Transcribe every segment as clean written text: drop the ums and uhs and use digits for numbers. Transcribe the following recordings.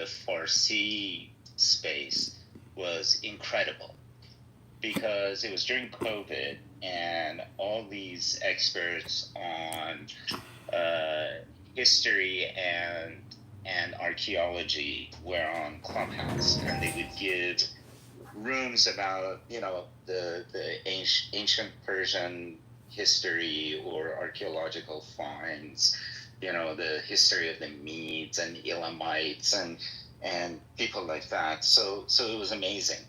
the Farsi space was incredible because it was during COVID and all these experts on history and archaeology were on Clubhouse, and they would give rooms about the ancient Persian history or archaeological finds, the history of the Medes and Elamites and people like that. So it was amazing.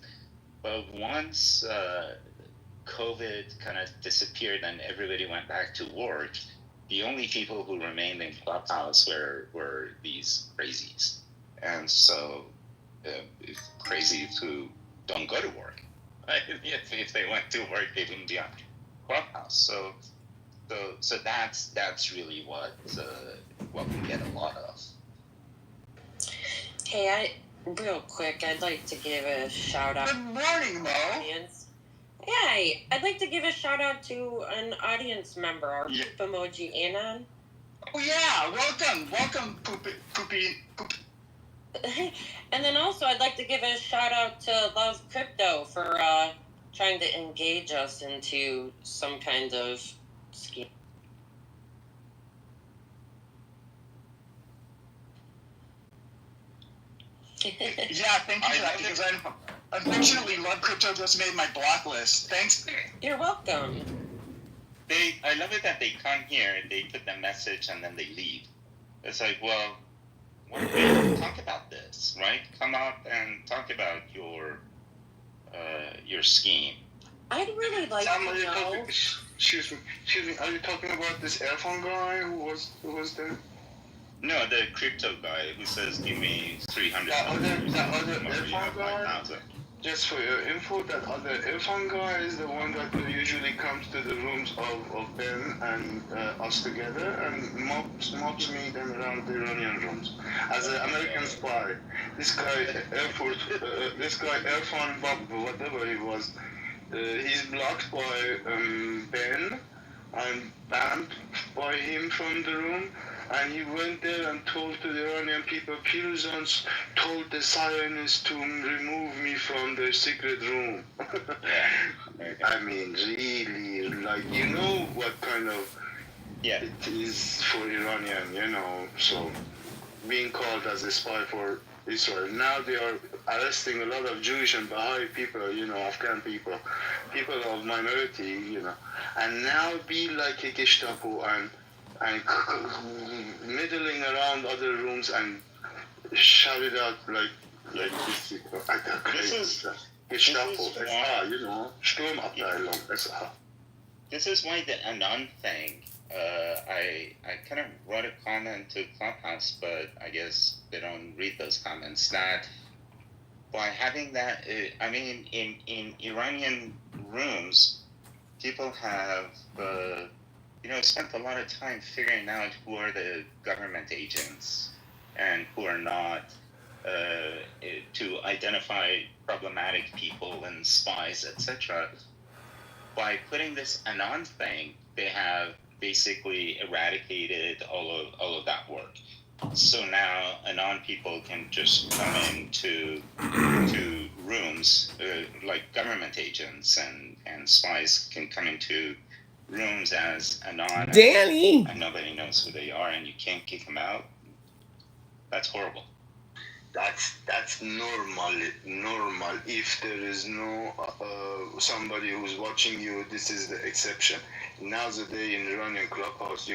But once COVID kind of disappeared and everybody went back to work, the only people who remained in Clubhouse were these crazies. And so crazies who don't go to work. Right? If they went to work, they wouldn't be on Clubhouse. So that's really what we get a lot of. Hey, real quick, I'd like to give a shout out. Good morning, Mo. Audience. Hey, I'd like to give a shout out to an audience member, our poop emoji Anon. Oh yeah, welcome, poopy. And then also, I'd like to give a shout out to Love Crypto for trying to engage us into some kind of scheme. Yeah, thank you for that, because unfortunately, Love Crypto just made my blacklist. Thanks. You're welcome. I love it that they come here, they put the message, and then they leave. It's like, well, why don't we talk about this, right? Come up and talk about your scheme. I'd really like to know. Excuse me. Are you talking about this Erfan guy who was there? No, the crypto guy who says, "Give me 300." That other Erfan guy. Just for your info, that other Erfan guy is the one that usually comes to the rooms of Ben and us together and mobs me then around the Iranian rooms as an American spy. This guy Erfan Bob, whatever he was, he's blocked by Ben and banned by him from the room. And he went there and told to the Iranian people, Piruzans told the Zionists to remove me from their secret room. I mean, really, like, what kind of it is for Iranian, so being called as a spy for Israel. Now they are arresting a lot of Jewish and Baha'i people, Afghan people of minority, and now be like a Gestapo and middling around other rooms and shout it out like this. This is why the Anon thing. I kind of wrote a comment to Clubhouse, but I guess they don't read those comments. That by having that, in Iranian rooms, people have. Spent a lot of time figuring out who are the government agents and who are not, to identify problematic people and spies, etc. By putting this Anon thing, they have basically eradicated all of that work. So now Anon people can just come into rooms, like government agents and spies can come into rooms as Anon, Danny, and nobody knows who they are, and you can't kick them out. That's horrible. That's normal. If there is no somebody who's watching you, this is the exception. Nowadays in Iranian Clubhouse,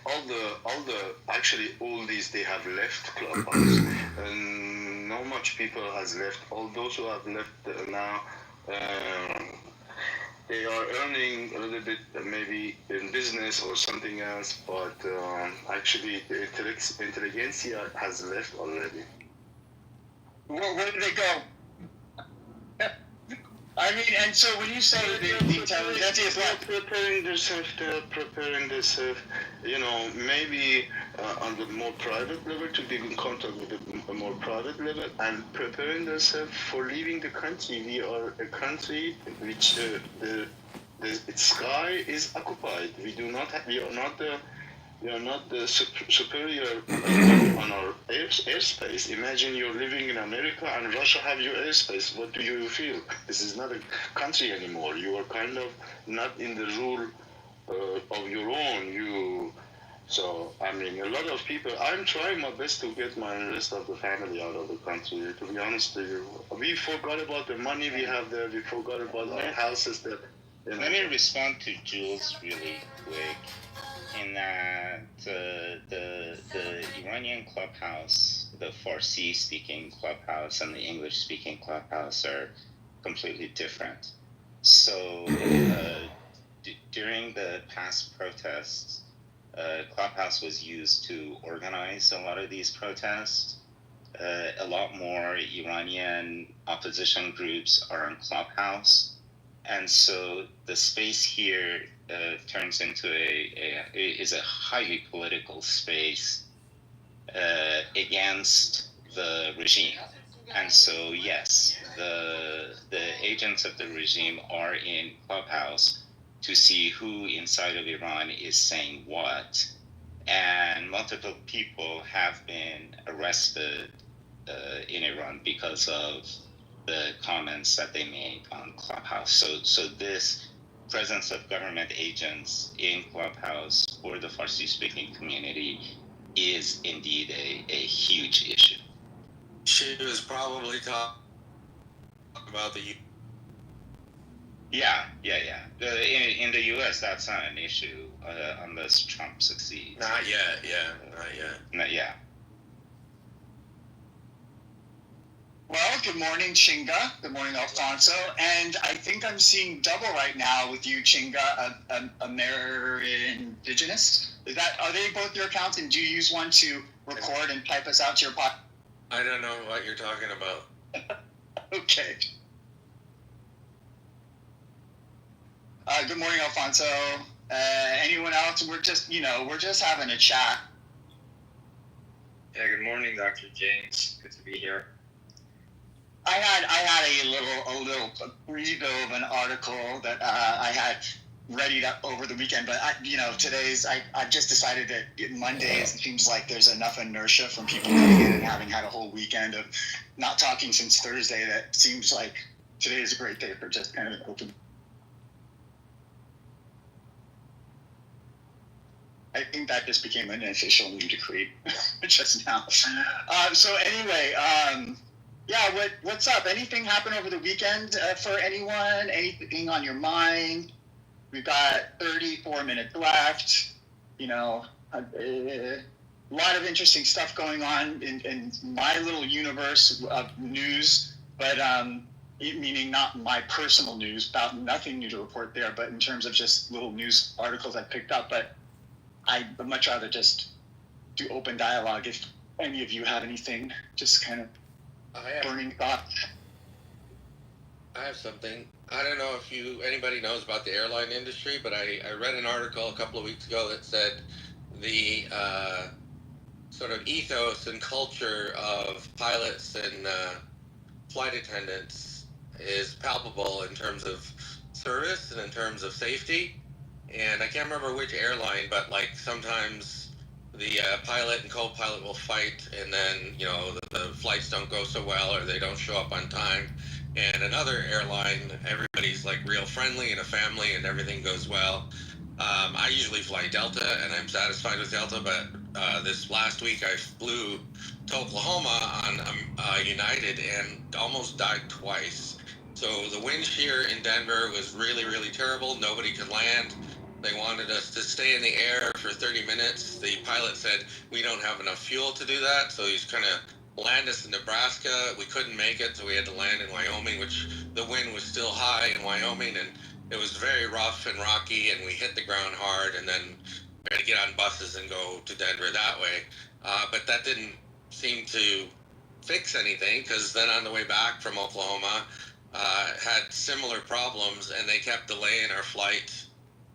all these they have left Clubhouse, and not much people has left. All those who have left now. They are earning a little bit, maybe in business or something else, but actually the intelligentsia has left already. Where did they go? I mean, and so when you say the intelligentsia is left, preparing themselves, maybe on the more private level to be in contact with a more private level and preparing themselves for leaving the country. We are a country which its sky is occupied. We are not We are not the superior on our airspace. Imagine you're living in America and Russia have your airspace. What do you feel? This is not a country anymore. You are kind of not in the rule of your own. So, I mean, a lot of people, I'm trying my best to get my rest of the family out of the country, to be honest with you. We forgot about the money we have there. We forgot about our houses there. Let me respond to Jules really quick. In that the Iranian clubhouse, the Farsi speaking clubhouse, and the English speaking clubhouse are completely different. So during the past protests, Clubhouse was used to organize a lot of these protests. A lot more Iranian opposition groups are on Clubhouse. And so the space here turns into is a highly political space against the regime. And so, yes, the agents of the regime are in Clubhouse to see who inside of Iran is saying what. And multiple people have been arrested in Iran because of the comments that they made on Clubhouse. So this presence of government agents in Clubhouse for the Farsi-speaking community is indeed a huge issue. She was probably talking about the. Yeah. In the U.S., that's not an issue unless Trump succeeds. Not yet. Not yet. Well, good morning, Chinga. Good morning, Alfonso. And I think I'm seeing double right now with you, Chinga, Amerindigenous. Are they both your accounts? And do you use one to record and pipe us out to your pod? I don't know what you're talking about. Okay. Good morning, Alfonso. Anyone else? We're just having a chat. Yeah, good morning, Dr. James. Good to be here. I had a little preview of an article that I had readied up over the weekend, but I've just decided that Mondays it seems like there's enough inertia from people coming in and having had a whole weekend of not talking since Thursday that seems like today is a great day for just kind of an open. I think that just became an official new decree just now. So anyway, yeah, what's up? Anything happen over the weekend for anyone? Anything on your mind? We've got 34 minutes left. A lot of interesting stuff going on in my little universe of news, but meaning not my personal news, about nothing new to report there, but in terms of just little news articles I picked up. But I'd much rather just do open dialogue if any of you have anything, just kind of burning thoughts. I have something. I don't know if anybody knows about the airline industry, but I read an article a couple of weeks ago that said the sort of ethos and culture of pilots and flight attendants is palpable in terms of service and in terms of safety. And I can't remember which airline, but like sometimes the pilot and co-pilot will fight, and then the flights don't go so well, or they don't show up on time. And another airline, everybody's like real friendly and a family, and everything goes well. I usually fly Delta, and I'm satisfied with Delta. But this last week, I flew to Oklahoma on United and almost died twice. So the wind shear in Denver was really, really terrible. Nobody could land. They wanted us to stay in the air for 30 minutes. The pilot said, we don't have enough fuel to do that. So he's trying to land us in Nebraska. We couldn't make it, so we had to land in Wyoming, which the wind was still high in Wyoming. And it was very rough and rocky, and we hit the ground hard. And then we had to get on buses and go to Denver that way. But that didn't seem to fix anything, because then on the way back from Oklahoma, had similar problems, and they kept delaying our flight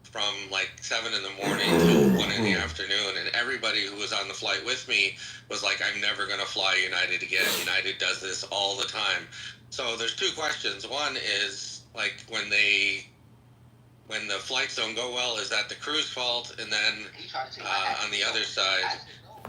from like 7 in the morning till 1 in the afternoon, and everybody who was on the flight with me was like, I'm never going to fly United again. United does this all the time. So there's two questions. One is, like, when they when the flights don't go well, is that the crew's fault? And then on the other side,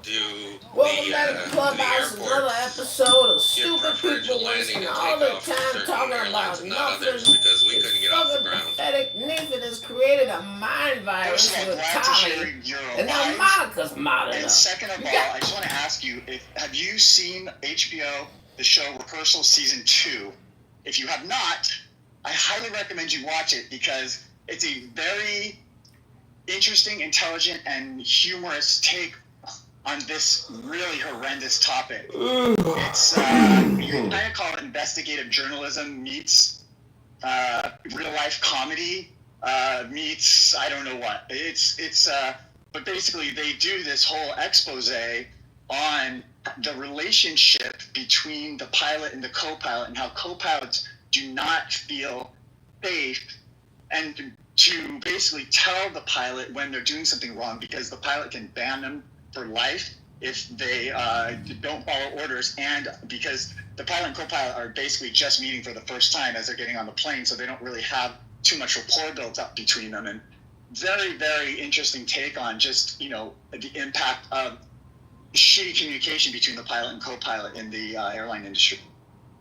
do Welcome the back to Clubhouse, another episode of give stupid preferential people landing wasting and all their takeoff to time certain talking airlines about and not nothing. others because we couldn't get off the Fucking ground? pathetic. Nathan has created a mind virus First of all, with glad to hear Tommy, you're and now alive. Monica's modded And up. second of all, I just want to ask you, have you seen HBO, the show Rehearsal Season 2? If you have not, I highly recommend you watch it because it's a very interesting, intelligent, and humorous take on this really horrendous topic. It's, you kind of call it investigative journalism meets real-life comedy meets I don't know what. But basically they do this whole expose on the relationship between the pilot and the co-pilot and how co-pilots do not feel safe and to basically tell the pilot when they're doing something wrong because the pilot can ban them for life if they don't follow orders, and because the pilot and co-pilot are basically just meeting for the first time as they're getting on the plane, so they don't really have too much rapport built up between them. And very, very interesting take on just, the impact of shitty communication between the pilot and co-pilot in the airline industry.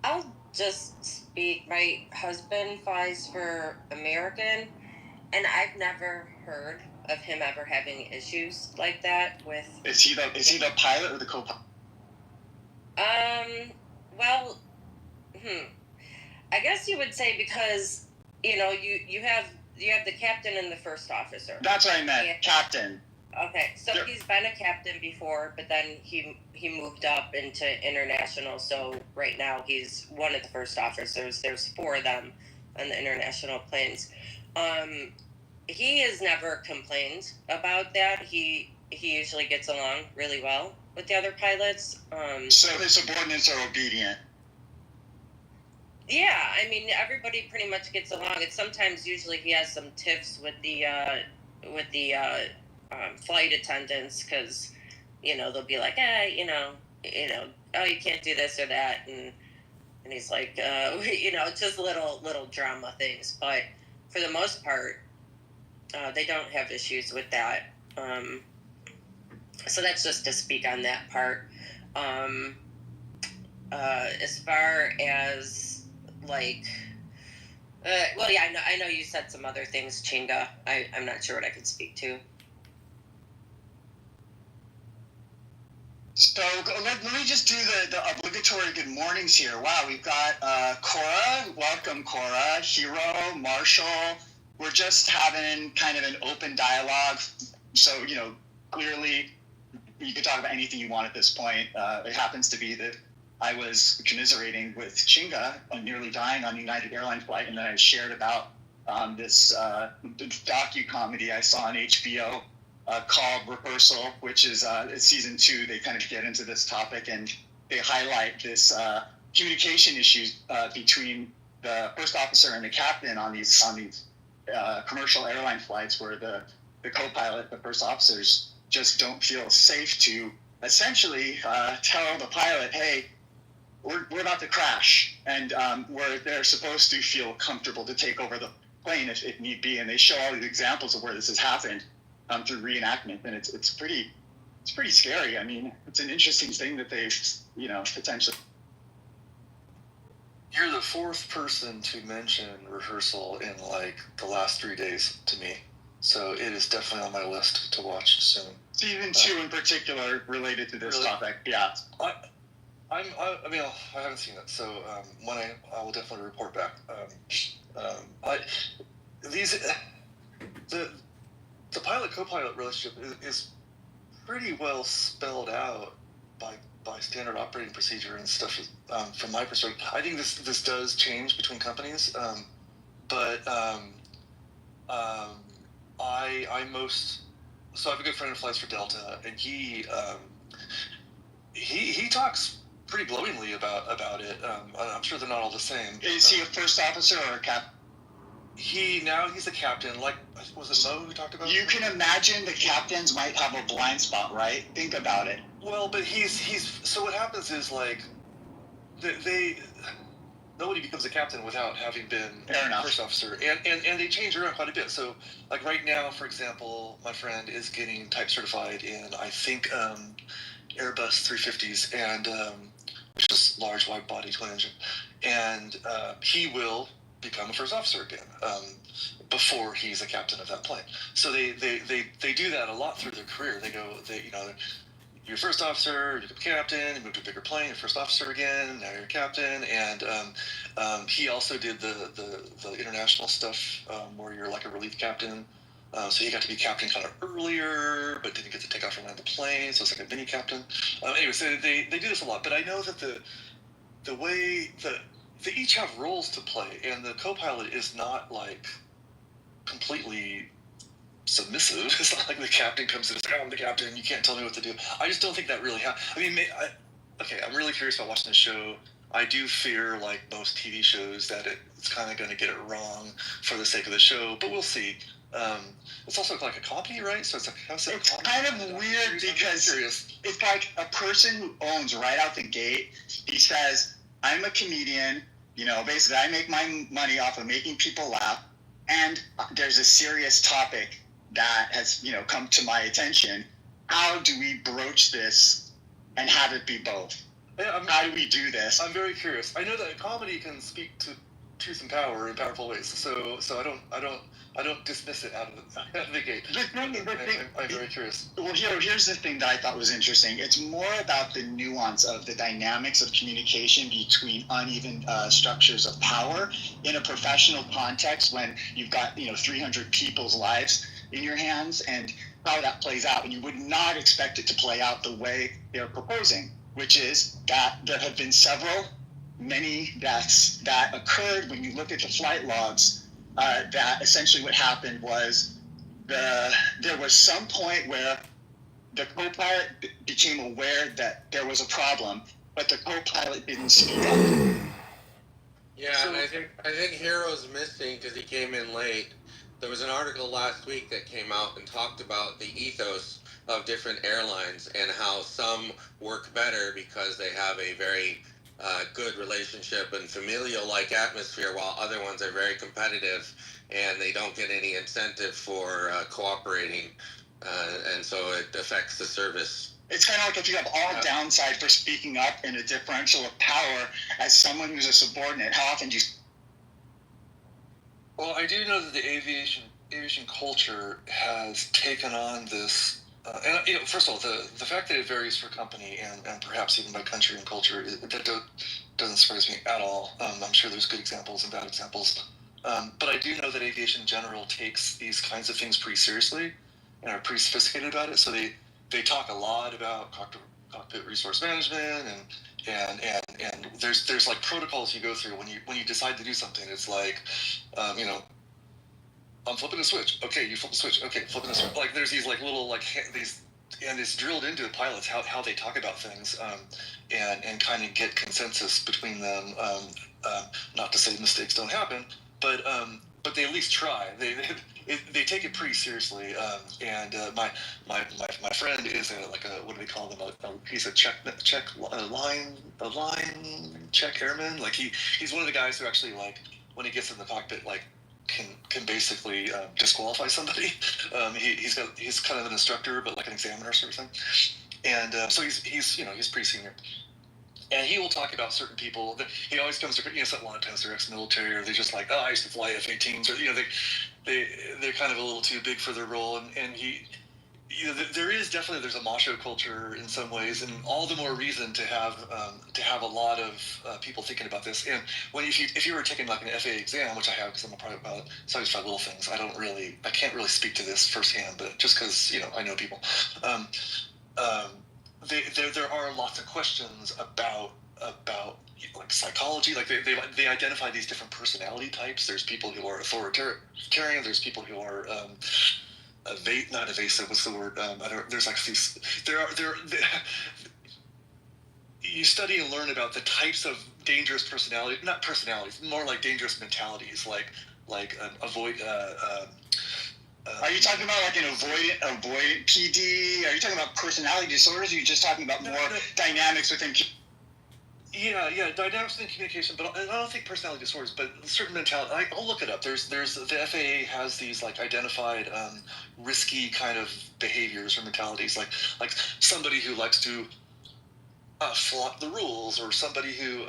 I'll just speak. My husband flies for American, and I've never heard of him ever having issues like that with. Is he the pilot or the co-pilot? Well, I guess you would say because you have the captain and the first officer. That's what I meant, Yeah. captain. Okay, so Yep. He's been a captain before, but then he moved up into international. So right now he's one of the first officers. There's 4 of them on the international planes. He has never complained about that. He usually gets along really well with the other pilots. So his subordinates are obedient. Yeah, I mean everybody pretty much gets along. It's sometimes usually he has some tiffs with the flight attendants because they'll be like, oh, you can't do this or that, and he's like, just little drama things. But for the most part, they don't have issues with that. So that's just to speak on that part. As far as I know you said some other things, Chinga. I'm not sure what I could speak to. So let me just do the obligatory good mornings here. Wow, we've got Cora. Welcome, Cora. Hero, Marshall. We're just having kind of an open dialogue. So, clearly you could talk about anything you want at this point. It happens to be that I was commiserating with Chinga on nearly dying on a United Airlines flight, and then I shared about this docu-comedy I saw on HBO called Rehearsal, which is season 2. They kind of get into this topic and they highlight this communication issues between the first officer and the captain on these commercial airline flights where the co-pilot, the first officers, just don't feel safe to essentially tell the pilot, hey, we're about to crash, and where they're supposed to feel comfortable to take over the plane if need be. And they show all these examples of where this has happened through reenactment, and it's pretty scary. I mean, it's an interesting thing that they've potentially. You're the 4th person to mention Rehearsal in the last 3 days to me, so it is definitely on my list to watch soon. Season 2 in particular related to this topic, yeah. I haven't seen it, so when I will definitely report back. The pilot co-pilot relationship is pretty well spelled out by standard operating procedure and stuff. From my perspective, I think this does change between companies, but so I have a good friend who flies for Delta, and he talks pretty glowingly about it. I'm sure they're not all the same. Is he a first officer or a captain? He's the captain. Was it Mo who talked about it? You can imagine the captains might have a blind spot, right? Think about it. Well, but he's so what happens is nobody becomes a captain without having been Fair enough. first officer, and they change around quite a bit. So, like right now, for example, my friend is getting type certified in, I think, Airbus 350s, and which is large, wide-body twin engine, and he will become a first officer again before he's a captain of that plane. So they do that a lot through their career. You're first officer, you become captain, you move to a bigger plane, you're first officer again, now you're a captain, and he also did the international stuff where you're like a relief captain. So he got to be captain kind of earlier, but didn't get to take off and land the plane, so it's like a mini captain. Anyway, so they do this a lot, but I know that the way they each have roles to play, and the co-pilot is not like completely submissive. It's not like the captain comes in and says, I'm the captain, you can't tell me what to do. I just don't think that really happens. I mean, I'm really curious about watching the show. I do fear, like most TV shows, that it's kind of going to get it wrong for the sake of the show, but we'll see. It's also like a comedy, right? So it's like, it's kind of weird because it's like a person who owns right out the gate. He says, I'm a comedian, basically I make my money off of making people laugh, and there's a serious topic that has, come to my attention. How do we broach this and have it be both? Yeah, how do we do this? I'm very curious. I know that comedy can speak to truth and power in powerful ways. So I don't dismiss it out of the gate. I'm very curious. Well, here's the thing that I thought was interesting. It's more about the nuance of the dynamics of communication between uneven structures of power in a professional context when you've got 300 people's lives in your hands, and how that plays out. And you would not expect it to play out the way they're proposing, which is that there have been many deaths that occurred when you look at the flight logs. That essentially what happened was there was some point where the co-pilot became aware that there was a problem, but the co-pilot didn't speak up. Yeah, and I think Hero's missing because he came in late. There was an article last week that came out and talked about the ethos of different airlines and how some work better because they have a very good relationship and familial-like atmosphere, while other ones are very competitive and they don't get any incentive for cooperating, and so it affects the service. It's kind of like if you have all downside for speaking up in a differential of power as someone who's a subordinate. How often do you... Well, I do know that the aviation culture has taken on this, and first of all, the fact that it varies for company and perhaps even by country and culture, that doesn't surprise me at all. I'm sure there's good examples and bad examples, but I do know that aviation in general takes these kinds of things pretty seriously and are pretty sophisticated about it. So they talk a lot about cockpit resource management and there's like protocols you go through when you decide to do something. It's like, I'm flipping a switch. Okay, you flip the switch. Okay, flipping the switch. Like there's these like little these, and it's drilled into the pilots how they talk about things, and kind of get consensus between them. Not to say mistakes don't happen, but they at least try. They take it pretty seriously. And my friend is what do they call them? He's a line check airman. Like he's one of the guys who actually when he gets in the cockpit can basically disqualify somebody. He's kind of an instructor, but like an examiner sort of thing. And so he's pretty senior. And he will talk about certain people that he always comes to, a lot of times they're ex-military, or they're just like, I used to fly F-18s, or, they're kind of a little too big for their role. And there's a macho culture in some ways, and all the more reason to have a lot of people thinking about this. And if you were taking like an FAA exam, which I have because I'm a private pilot, so I just try little things. I can't really speak to this firsthand, but just because I know people. There are lots of questions about like psychology. Like they identify these different personality types. There's people who are authoritarian. There's people who are not evasive. What's the word? There's like these. You study and learn about the types of dangerous personality, not personalities, more like dangerous mentalities, like avoid. Are you talking about like an avoidant PD? Are you talking about personality disorders? Or are you just talking about more dynamics within? Yeah, dynamics in communication, but I don't think personality disorders, but certain mentality. I'll look it up. There's the FAA has these like identified risky kind of behaviors or mentalities, like somebody who likes to flaunt the rules, or somebody who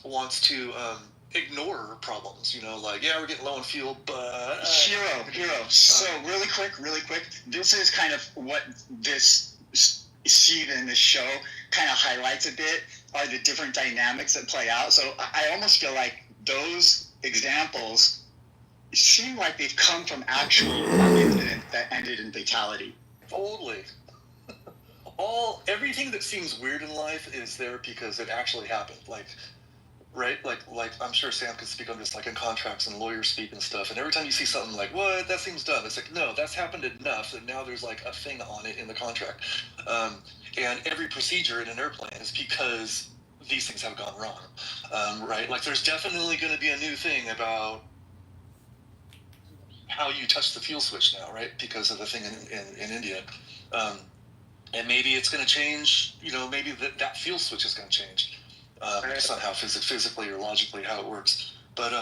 wants to ignore problems. Like, yeah, we're getting low on fuel, but hero. So really quick, this is kind of what this scene in this show kind of highlights a bit, are the different dynamics that play out. So I almost feel like those examples seem like they've come from actual incident that ended in fatality. Totally. Everything that seems weird in life is there because it actually happened. Right? Like I'm sure Sam could speak on this, like in contracts and lawyers speak and stuff. And every time you see something like, what, that seems dumb, it's like, no, that's happened enough that now there's like a thing on it in the contract. And every procedure in an airplane is because these things have gone wrong. Right? Like there's definitely going to be a new thing about how you touch the fuel switch now, right? Because of the thing in India. And maybe it's going to change, maybe that fuel switch is going to change. Somehow physically or logically how it works, but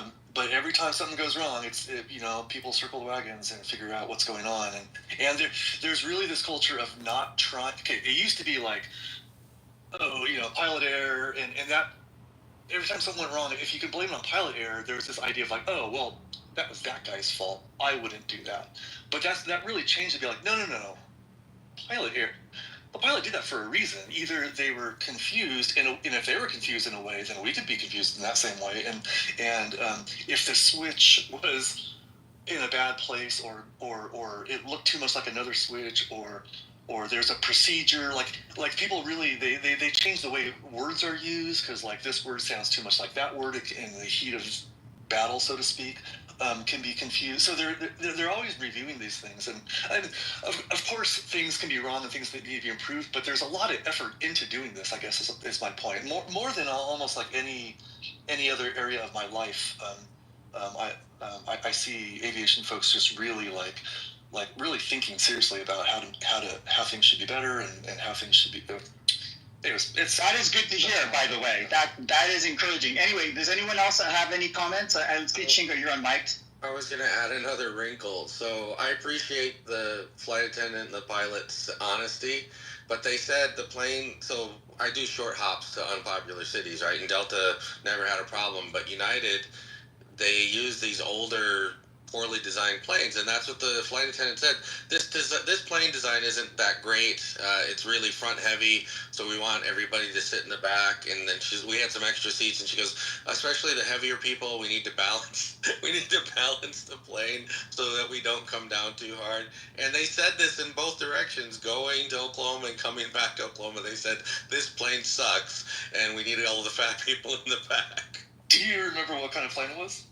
every time something goes wrong, people circle the wagons and figure out what's going on, and there's really this culture of not trying. Okay, it used to be like, pilot error, and that every time something went wrong, if you could blame it on pilot error, there was this idea of like, oh well, that was that guy's fault, I wouldn't do that. But that really changed to be like, no, pilot error. The pilot did that for a reason. Either they were confused, and if they were confused in a way, then we could be confused in that same way. And if the switch was in a bad place, or it looked too much like another switch, or there's a procedure, like people really they change the way words are used, because like this word sounds too much like that word in the heat of battle, so to speak. Can be confused. So they're always reviewing these things, and of course things can be wrong and things that need to be improved. But there's a lot of effort into doing this, I guess, is my point. More than almost like any other area of my life. I see aviation folks just really like really thinking seriously about how things should be better, and how things should be. That is good to hear, by the way. That is encouraging. Anyway, does anyone else have any comments? Shingo, you're on mic. I was going to add another wrinkle. So I appreciate the flight attendant and the pilot's honesty, but they said the plane, so I do short hops to unpopular cities, right? And Delta never had a problem, but United, they use these older, poorly designed planes, and that's what the flight attendant said. This plane design isn't that great. It's really front heavy, so we want everybody to sit in the back. And then we had some extra seats, and she goes, especially the heavier people, we need to balance. We need to balance the plane so that we don't come down too hard. And they said this in both directions, going to Oklahoma and coming back to Oklahoma. They said this plane sucks, and we needed all the fat people in the back. Do you remember what kind of plane it was?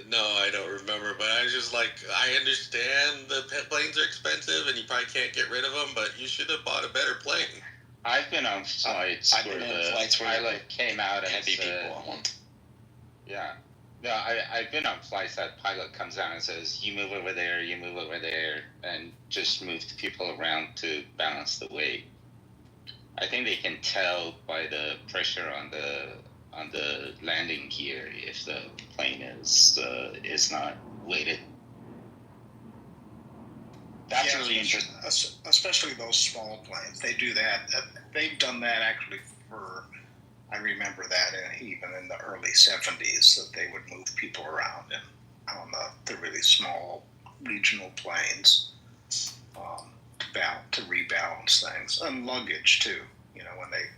No, I don't remember, but I was just like, I understand the planes are expensive and you probably can't get rid of them, but you should have bought a better plane. I've been on flights where the pilot came out and heavy said, people on one. Yeah. No, I've been on flights that pilot comes out and says, you move over there, and just move the people around to balance the weight. I think they can tell by the pressure on the landing gear if the plane is not weighted. That's really interesting. Especially those small planes. They do that. They've done that actually for, I remember that even in the early 70s, that they would move people around on the really small regional planes to rebalance things. And luggage too.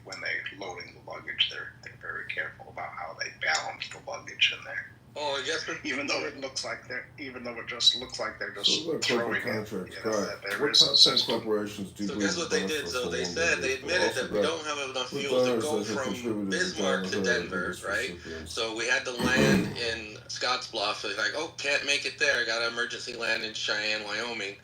When they loading the luggage, they're very careful about how they balance the luggage in there. Oh, yes. Even though it just looks like they're just So throwing contracts, it. right? There is a system. Corporations do So guess what they did? So they said, they admitted that we don't have enough fuel to go from Bismarck to Denver, right? So we had to land in Scottsbluff. So it's like, oh, can't make it there. Got to emergency land in Cheyenne, Wyoming.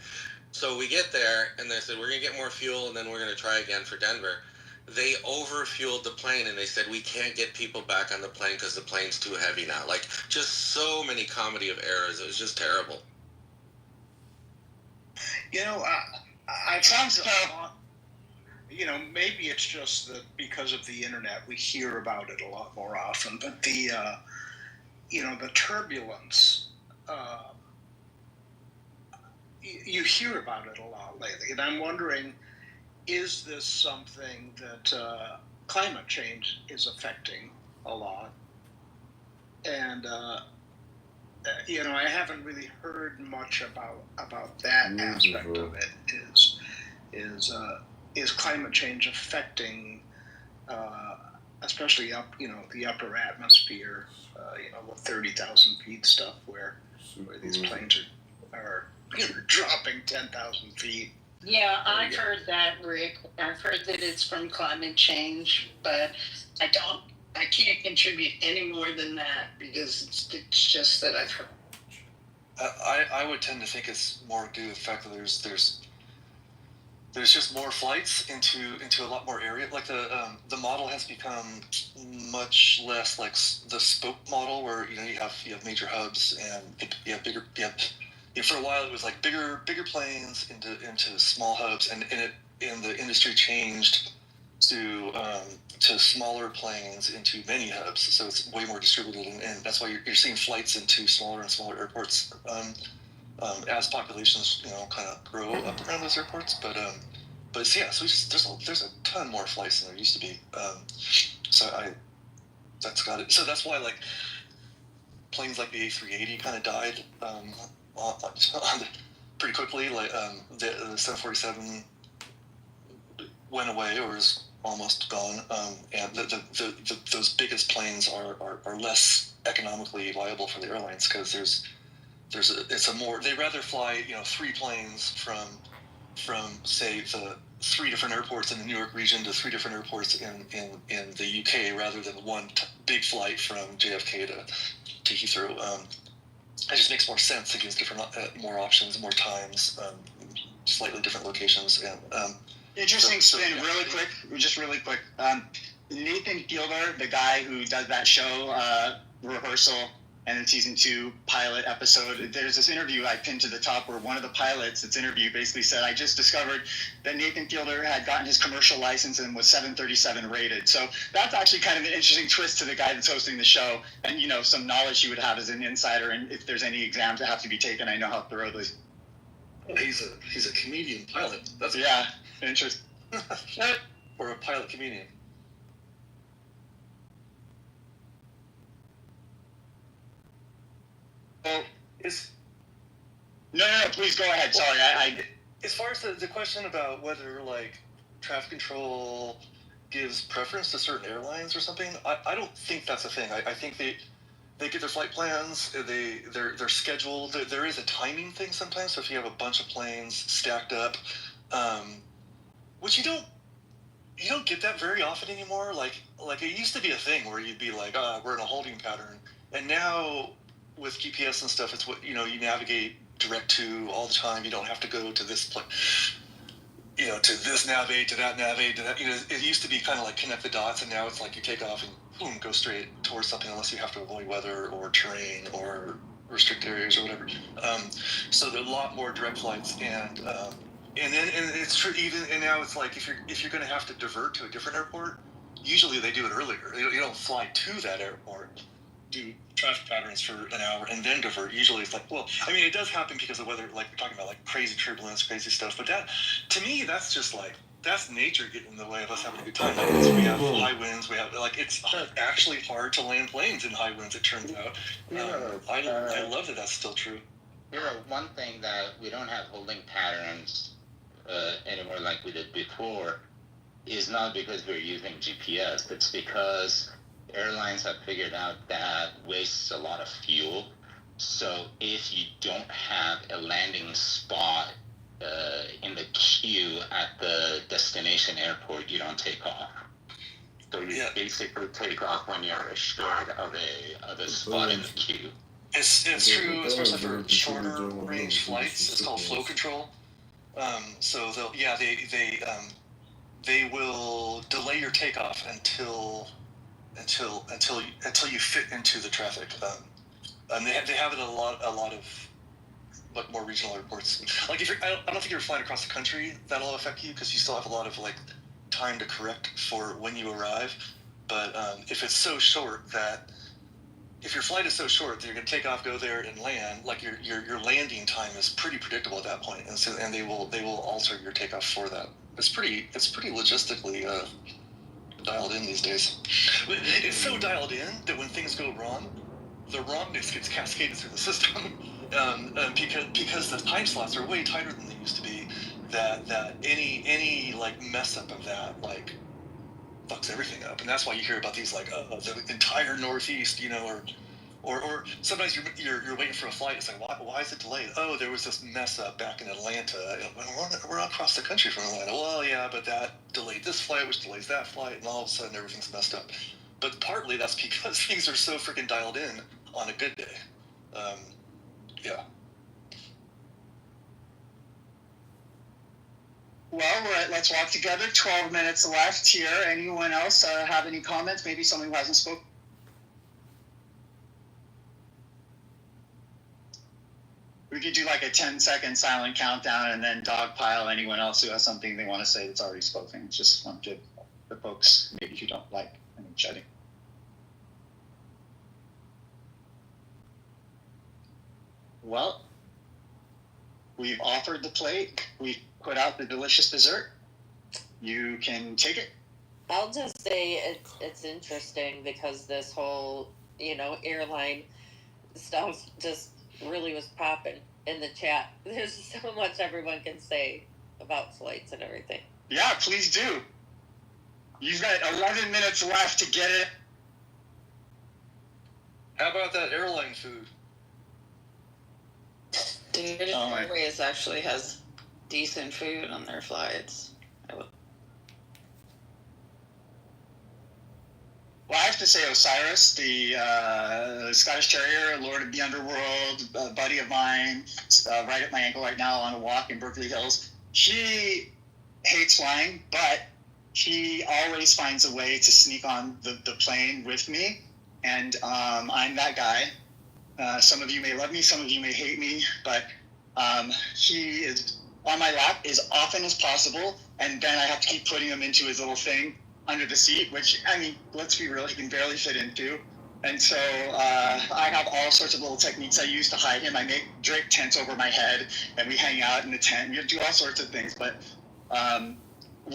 So we get there, and they said, we're going to get more fuel, and then we're going to try again for Denver. They overfueled the plane, and they said, we can't get people back on the plane because the plane's too heavy now. Like, just so many comedy of errors. It was just terrible. maybe it's just that because of the internet, we hear about it a lot more often. But the turbulence, you hear about it a lot lately, and I'm wondering, is this something that climate change is affecting a lot? And I haven't really heard much about that aspect of it. Is climate change affecting, especially the upper atmosphere, with 30,000 feet stuff, where these planes are dropping 10,000 feet. Yeah, I've heard that, Rick. I've heard that it's from climate change, but I can't contribute any more than that because it's just that I've heard. I would tend to think it's more due to the fact that there's just more flights into a lot more area. Like the model has become much less like the spoke model, where you have major hubs and you have bigger. For a while it was like bigger planes into small hubs, and the industry changed to smaller planes into many hubs, so it's way more distributed, and that's why you're seeing flights into smaller and smaller airports as populations kind of grow up around those airports. But yeah, so there's a ton more flights than there used to be. That's got it. So that's why like planes like the A380 kind of died pretty quickly. Like the 747 went away or is almost gone, and those biggest planes are less economically viable for the airlines, because they'd rather fly 3 planes from say the 3 different airports in the New York region to 3 different airports in the UK, rather than one big flight from JFK to Heathrow. It just makes more sense. It gives different more options, more times, slightly different locations, and Interesting spin, really quick. Nathan Fielder, the guy who does that show, Rehearsal, and then season 2 pilot episode, there's this interview I pinned to the top where one of the pilots that's interviewed basically said, I just discovered that Nathan Fielder had gotten his commercial license and was 737 rated. So that's actually kind of an interesting twist to the guy that's hosting the show, and some knowledge he would have as an insider, and if there's any exams that have to be taken, I know how thoroughly. Well, he's a comedian pilot. That's interesting. Or a pilot comedian. Well, No, please go ahead. Sorry, I as far as the question about whether like traffic control gives preference to certain airlines or something, I don't think that's a thing. I think they get their flight plans, they're scheduled. There is a timing thing sometimes. So if you have a bunch of planes stacked up, which you don't get that very often anymore. Like it used to be a thing where you'd be like, we're in a holding pattern, and now with GPS and stuff, it's what you navigate direct to all the time. You don't have to go to this place, to this navigate, to that navigate, to that. It used to be kind of like connect the dots, and now it's like you take off and boom, go straight towards something, unless you have to avoid weather or terrain or restrict areas or whatever. So there are a lot more direct flights, and it's true. And now it's like if you're going to have to divert to a different airport, usually they do it earlier. You don't fly to that airport, do traffic patterns for an hour, and then divert. Usually it's like, well, I mean, it does happen because of weather, like we're talking about, like crazy turbulence, crazy stuff. But that, to me, that's just like, that's nature getting in the way of us having a good time. We have high winds. We have it's actually hard to land planes in high winds. It turns out. I love that that's still true. One thing that we don't have holding patterns anymore like we did before is not because we're using GPS. It's because airlines have figured out that wastes a lot of fuel. So if you don't have a landing spot in the queue at the destination airport, you don't take off. So you basically take off when you're assured of a spot in the queue. It's true, especially for shorter range flights. It's called flow control. So they will delay your takeoff until you fit into the traffic. And they have it at a lot of like more regional airports. Like I don't think you're flying across the country, that'll affect you, because you still have a lot of like time to correct for when you arrive. But if it's so short that if your flight is so short that you're going to take off, go there, and land, like your landing time is pretty predictable at that point, and they will alter your takeoff for that. It's pretty logistically dialed in these days. It's so dialed in that when things go wrong, the wrongness gets cascaded through the system, because the time slots are way tighter than they used to be. That any like mess up of that like fucks everything up, and that's why you hear about these like the entire Northeast, or sometimes you're waiting for a flight. It's like why is it delayed? Oh, there was this mess up back in Atlanta. We're across the country from Atlanta. Well, yeah, but that delayed this flight, which delays that flight, and all of a sudden everything's messed up. But partly that's because things are so freaking dialed in on a good day. Yeah. Well, we're at Let's Walk Together. 12 minutes left here. Anyone else have any comments? Maybe someone who hasn't spoken. We could do like a 10-second silent countdown and then dogpile anyone else who has something they want to say that's already spoken. Just want to give the folks maybe who don't like chatting. Well, we've offered the plate. We've put out the delicious dessert. You can take it. I'll just say it's interesting because this whole, airline stuff just really was popping in the chat. There's so much everyone can say about flights and everything. Yeah, please do. You've got 11 minutes left to get it. How about that airline food? Dude, Airways actually has decent food on their flights. Well, I have to say Osiris, the Scottish Terrier, Lord of the Underworld, a buddy of mine, right at my ankle right now on a walk in Berkeley Hills. She hates flying, but she always finds a way to sneak on the plane with me, and I'm that guy. Some of you may love me, some of you may hate me, but he is on my lap as often as possible, and then I have to keep putting him into his little thing under the seat, which, I mean, let's be real, he can barely fit into. And so I have all sorts of little techniques I use to hide him. I make Drake tents over my head, and we hang out in the tent. We do all sorts of things, but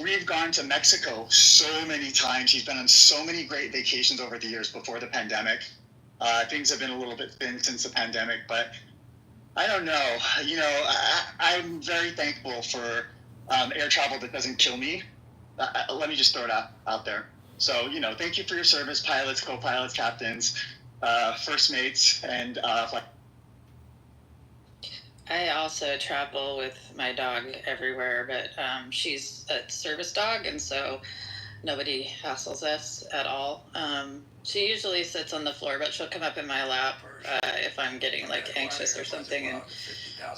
we've gone to Mexico so many times. He's been on so many great vacations over the years before the pandemic. Things have been a little bit thin since the pandemic, but I don't know. I'm very thankful for air travel that doesn't kill me. Let me just throw it out there. So, thank you for your service, pilots, co-pilots, captains, first mates, and I also travel with my dog everywhere, but she's a service dog, and so nobody hassles us at all. She usually sits on the floor, but she'll come up in my lap if I'm getting like anxious or something and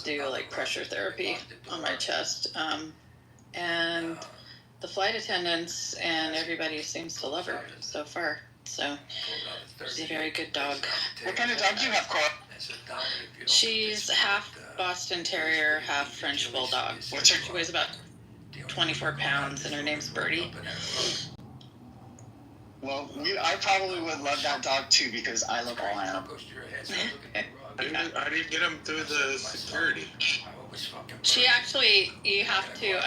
do like pressure therapy on my chest. And the flight attendants and everybody seems to love her so far. So she's a very good dog. What kind of dog do you have, Cora? She's half Boston Terrier, half French Bulldog. She weighs about 24 pounds, and her name's Birdie. Well, I probably would love that dog too because I love all animals. How do you get them through the security? She actually, you have to,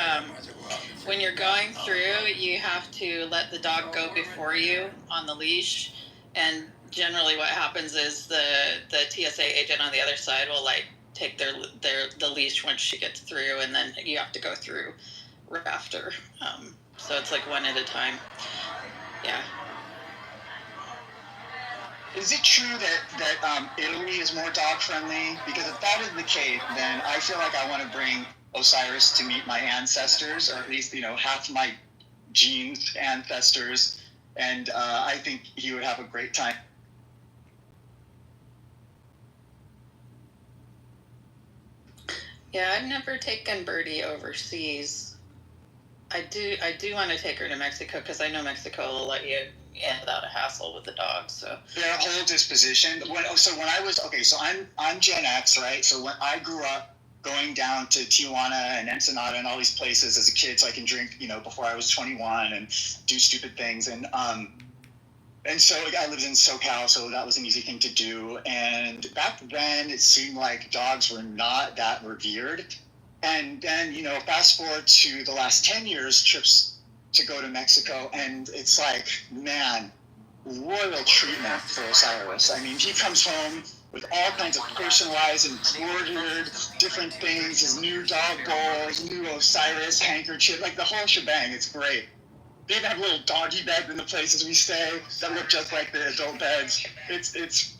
when you're going through, you have to let the dog go before you on the leash. And generally what happens is the TSA agent on the other side will like take the leash once she gets through, and then you have to go through right after. So it's like one at a time. Yeah. Is it true that Italy is more dog friendly? Because if that is the case, then I feel like I want to bring Osiris to meet my ancestors, or at least half my genes ancestors, and I think he would have a great time. Yeah, I've never taken Birdie overseas. I do want to take her to Mexico because I know Mexico will let you in without a hassle with the dog. So their whole disposition. So I'm Gen X, right? So when I grew up, going down to Tijuana and Ensenada and all these places as a kid so I can drink, before I was 21 and do stupid things. And so I lived in SoCal, so that was an easy thing to do. And back then, it seemed like dogs were not that revered. And then, fast forward to the last 10 years, trips to go to Mexico, and it's like, man, royal treatment for Osiris. I mean, he comes home with all kinds of personalized and embroidered different things, his new dog bowl, his new Osiris handkerchief, like the whole shebang. It's great. They even have little doggy beds in the places we stay that look just like the adult beds. It's.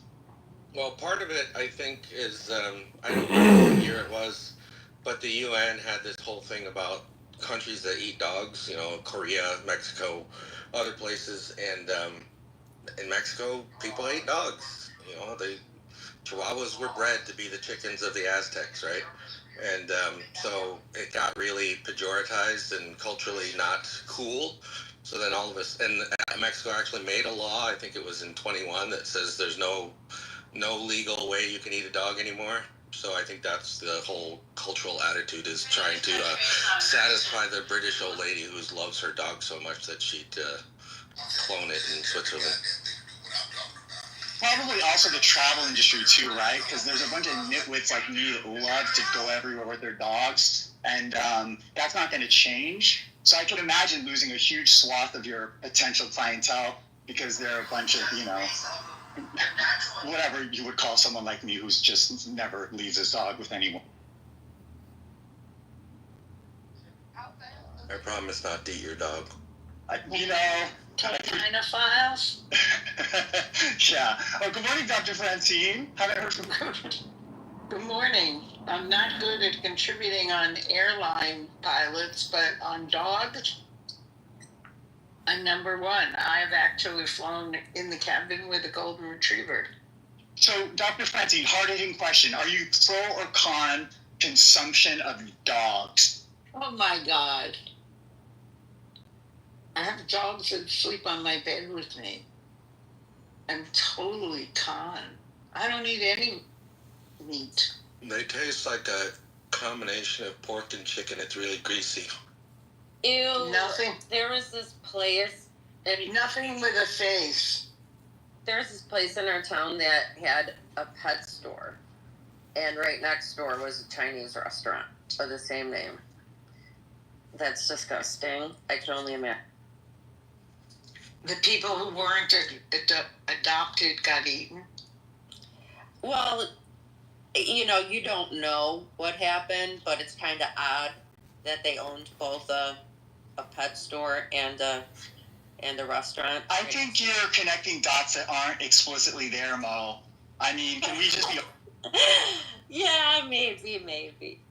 Well, part of it, I think, is I don't know what year it was, but the UN had this whole thing about countries that eat dogs. Korea, Mexico, other places, and in Mexico, people ate dogs. Chihuahuas were bred to be the chickens of the Aztecs, right? And so it got really pejoratized and culturally not cool. So then all of us, and Mexico actually made a law, I think it was in 21, that says there's no legal way you can eat a dog anymore. So I think that's the whole cultural attitude, is trying to satisfy the British old lady who loves her dog so much that she'd clone it in Switzerland. Probably also the travel industry too, right? Because there's a bunch of nitwits like me that love to go everywhere with their dogs, and that's not going to change. So I can imagine losing a huge swath of your potential clientele because they're a bunch of, whatever you would call someone like me who's just never leaves his dog with anyone. I promise not to eat your dog. Kind of files. Yeah. Oh, good morning, Dr. Francine. Haven't heard from you. Good morning. I'm not good at contributing on airline pilots, but on dogs, I'm number one. I've actually flown in the cabin with a golden retriever. So, Dr. Francine, hard-hitting question. Are you pro or con consumption of dogs? Oh, my God. I have dogs that sleep on my bed with me. I'm totally con. I don't eat any meat. They taste like a combination of pork and chicken. It's really greasy. Ew. Nothing. There was this place. Nothing with a face. There's this place in our town that had a pet store. And right next door was a Chinese restaurant of the same name. That's disgusting. I can only imagine. The people who weren't adopted got eaten. Well, you don't know what happened, but it's kind of odd that they owned both a pet store and a restaurant. I think you're connecting dots that aren't explicitly there, Mo. I mean, can we just be... Yeah, maybe.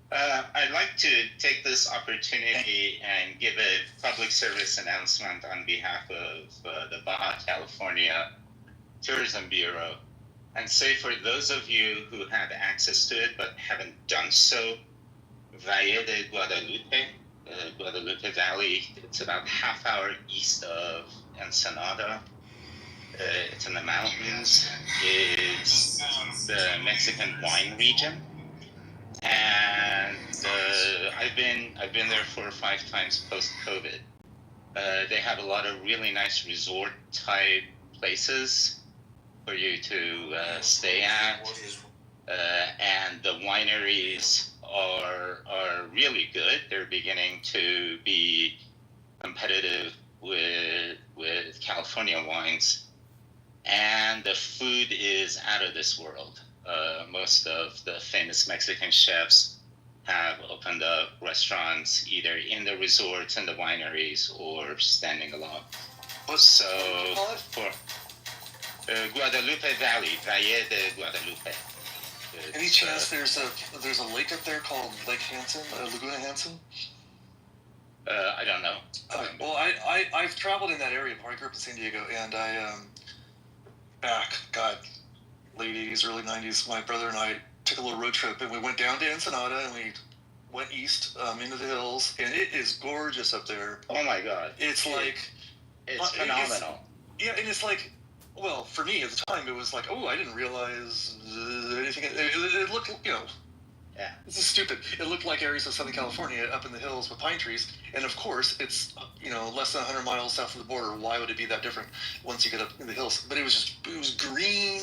I'd like to take this opportunity and give a public service announcement on behalf of the Baja California Tourism Bureau, and say for those of you who have access to it but haven't done so, Valle de Guadalupe Valley, it's about half hour east of Ensenada. It's in the mountains. It's the Mexican wine region. And I've been there 4 or 5 times post-COVID. They have a lot of really nice resort type places for you to stay at, and the wineries are really good. They're beginning to be competitive with California wines, and the food is out of this world. Most of the famous Mexican chefs have opened up restaurants either in the resorts and the wineries or standing alone. So for Guadalupe Valley, Valle de Guadalupe. Any chance there's a lake up there called Lake Hansen, Laguna Hansen? I don't know. Well, I've traveled in that area before. I grew up in San Diego, and I late 80s, early 90s, my brother and I took a little road trip, and we went down to Ensenada, and we went east into the hills, and it is gorgeous up there. Oh my God! It's phenomenal. And it's like Well, for me at the time, it was like, oh, I didn't realize anything. It looked, Yeah. this is stupid. It looked like areas of Southern California up in the hills with pine trees, and of course, it's less than 100 miles south of the border. Why would it be that different once you get up in the hills? But it was green,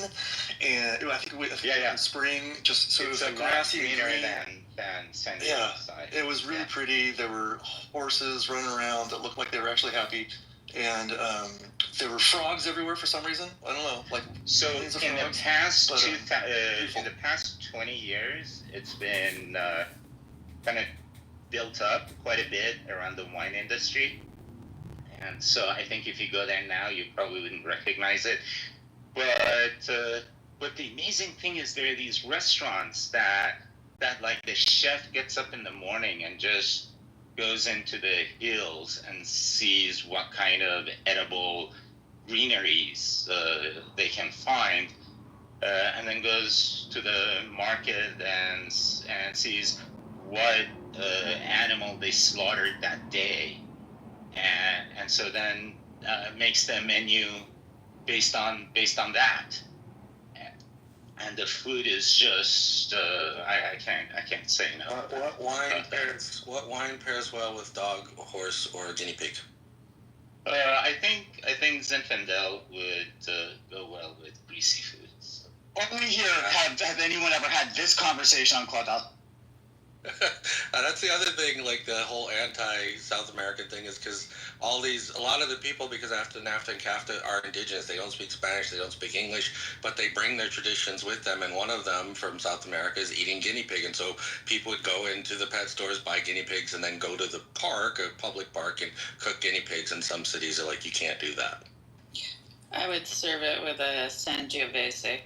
and I think in spring, just so it's it was a grassy lot and greener green. than San Diego side. It was really pretty. There were horses running around that looked like they were actually happy, and there were frogs everywhere for some reason. I don't know, so millions of in frogs. the past But, in the past 20 years, it's been kind of built up quite a bit around the wine industry, and so I think if you go there now, you probably wouldn't recognize it. But the amazing thing is there are these restaurants that like the chef gets up in the morning and just goes into the hills and sees what kind of edible greeneries they can find, and then goes to the market and sees what animal they slaughtered that day, and so then makes the menu based on that. And the food is just I can't say no. What wine pairs well with dog, horse, or guinea pig? I think Zinfandel would go well with greasy food. So. Only here have anyone ever had this conversation on Clubhouse. That's the other thing, like the whole anti-South American thing, is because a lot of the people, because after NAFTA and CAFTA, are indigenous. They don't speak Spanish, they don't speak English, but they bring their traditions with them, and one of them from South America is eating guinea pig, and so people would go into the pet stores, buy guinea pigs, and then go to the park, a public park, and cook guinea pigs. In some cities are like, you can't do that. I would serve it with a Sangiovese.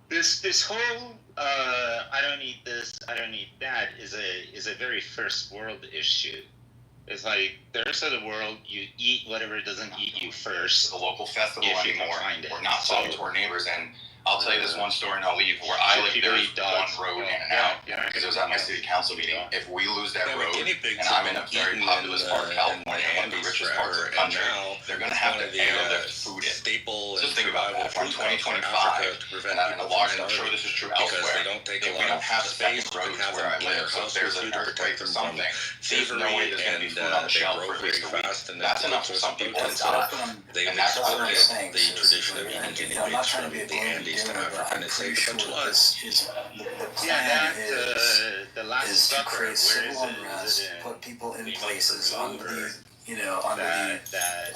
This whole I don't eat this, I don't eat that is a very first world issue. It's like the rest of the world, you eat whatever doesn't eat you first. The local festival if you anymore. can find it. We're not talking to our neighbors, and I'll tell you this one story and I'll leave. Where I live, there's one road in and out because it was at my city council meeting. If we lose that road, and I'm in a very populous part of California, one of the richest parts of the country, they're going to have to airlift food in. Just think about that. From 2025, and a large, and I'm sure this is true elsewhere, if we don't have second roads where I live, so if there's an earthquake or something, there's no way there's going to be food on the shelf for at least a week. That's enough for some people to die. And that's what I'm saying. The tradition of eating guinea pigs from the Andes to Africa, and it's a bunch of lies. The plan is to create civil unrest, put people in places under the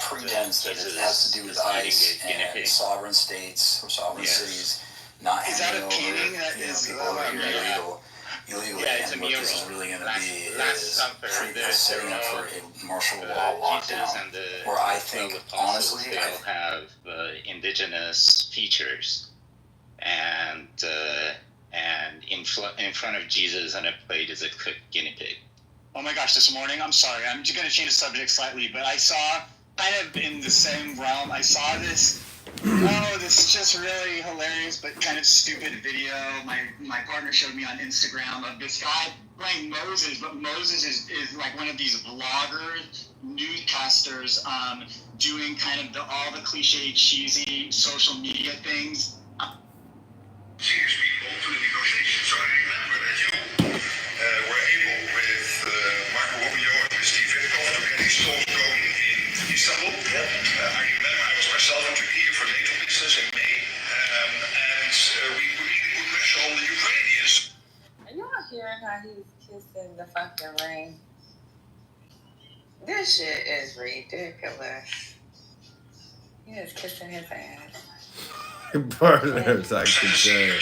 pretense that it has to do with ICE and sovereign states or sovereign cities not handing over people who are illegally, and what this is really going to be is setting up for a martial law lockdown, where I think, honestly, have indigenous features. And in front of Jesus on a plate is a cooked guinea pig. Oh my gosh, this morning, I'm sorry, I'm just going to change the subject slightly, but I saw, kind of in the same realm, I saw this is just really hilarious but kind of stupid video my partner showed me on Instagram of this guy playing Moses, but Moses is like one of these vloggers, newscasters, doing kind of all the cliche, cheesy social media things. Serious people to the negotiations. So I remember that you were able with Marco Rubio and with Steve Witkoff to get these talks going in Istanbul. Yep. I remember I was myself in Turkey for NATO business in May, and we really put pressure on the Ukrainians. Are y'all hearing how he's kissing the fucking ring? This shit is ridiculous. He is kissing his ass. Partners, I can say.